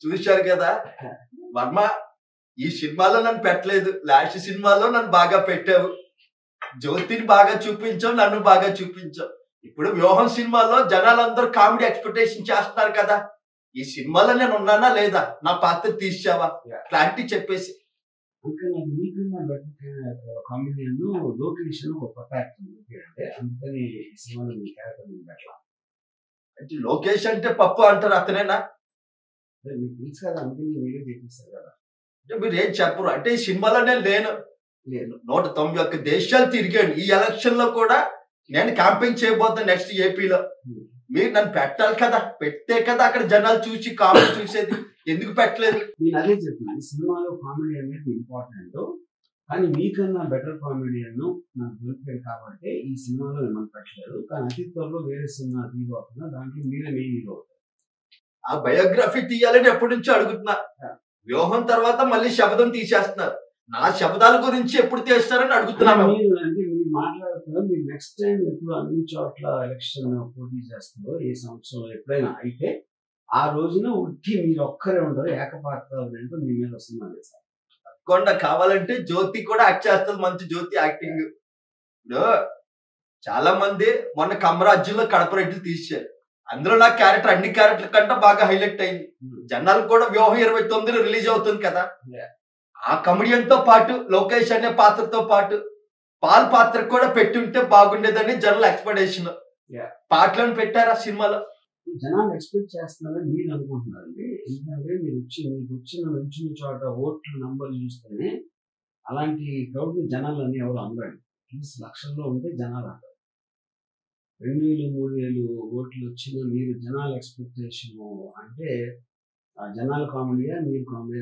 చూశారు కదా వర్మ, ఈ సినిమాలో నన్ను పెట్టలేదు, లాస్ట్ సినిమాలో నన్ను బాగా పెట్టావు. జ్యోతిని బాగా చూపించావు, నన్ను బాగా చూపించావు. ఇప్పుడు వ్యూహం సినిమాలో జనాలందరూ కామెడీ ఎక్స్పెక్టేషన్ చేస్తున్నారు కదా, ఈ సినిమాలో నేను ఉన్నానా లేదా, నా పాత్ర తీసావా, క్లారిటీ చెప్పేసి. కామెడియన్ లోకేష్ ఒక కొత్త యాక్టర్ అంటే అందుకని ఈ సినిమాలో మీ క్యారెక్టర్ పెట్టాల. అంటే లోకేష్ అంటే పప్పు అంటారు, అతనేనా? మీకు తెలుసు కదా, అందుకని మీరే చేపిస్తారు కదా. అంటే మీరు ఏం చెప్పరు. అంటే ఈ సినిమాలో నేను లేను 191 దేశాలు తిరిగాను. ఈ ఎలక్షన్ లో కూడా నేను క్యాంపెయిన్ చేయబోతాను నెక్స్ట్ ఏపీలో. మీరు నన్ను పెట్టాలి కదా, పెడితే కదా అక్కడ జనాలు చూసి కామెడీ చూసేది. ఎందుకు పెట్టలేదు? నేను అదే చెప్తున్నాను, సినిమాలో కామెడీ అనేది ఇంపార్టెంట్, కానీ మీకన్నా బెటర్ కామెడియన్ నాకు దొరికాడు కాబట్టి ఈ సినిమాలో మిమ్మల్ని పెట్టలేదు. కానీ అతి త్వరలో వేరే సినిమా తీయబోతున్నా, దాంట్లో మీరే మెయిన్ హీరో. ఆ బయోగ్రఫీ తీయాలని ఎప్పటి నుంచో అడుగుతున్నా. వ్యూహం తర్వాత మళ్ళీ శబ్దం తీసేస్తున్నారు. నా శబ్దాల గురించి ఎప్పుడు తీస్తారని అడుగుతున్నాను. అంటే మీరు మాట్లాడుతున్నారు, మీరు నెక్స్ట్ టైం ఎప్పుడు అన్ని చోట్ల ఎలక్షన్ పోటీ చేస్తారో ఏ సంవత్సరం ఎప్పుడైనా అయితే ఆ రోజున ఉట్టి మీరు ఒక్కరే ఉంటారు, ఏకపాత్ర మీ మీద వస్తుంది సార్. తప్పకుండా కావాలంటే జ్యోతి కూడా యాక్ట్ చేస్తుంది, మంచి జ్యోతి యాక్టింగ్. ఇప్పుడు చాలా మంది మొన్న కమరాజ్యంలో కడప రెడ్డిలు తీశారు, అందులో నా క్యారెక్టర్ అన్ని క్యారెక్టర్ కంటే బాగా హైలైట్ అయింది. జనాలు కూడా వ్యూహం 29 రిలీజ్ అవుతుంది కదా, ఆ కమెడియన్ తో పాటు లోకేష్ అనే పాత్రతో పాటు పాల్ పాత్ర కూడా పెట్టుంటే బాగుండేదని జనాల ఎక్స్పెక్టేషన్. పాటలను పెట్టారా సినిమాలో? జనాలు ఎక్స్పెక్ట్ చేస్తున్నారని మీరు అనుకుంటున్నారండి. ఎందుకంటే మీకు వచ్చిన చోట ఓట్ల నంబర్ చూస్తేనే అలాంటి క్రౌడ్ జనాలన్నీ ఎవరు అందరండి. లక్షల్లో ఉంటే జనాలు అంటారు. 2000, 3000 ఓట్లు వచ్చిన మీరు జనాల ఎక్స్పెక్టేషన్ అంటే జనాల కామెడీయా మీరు కామెడీ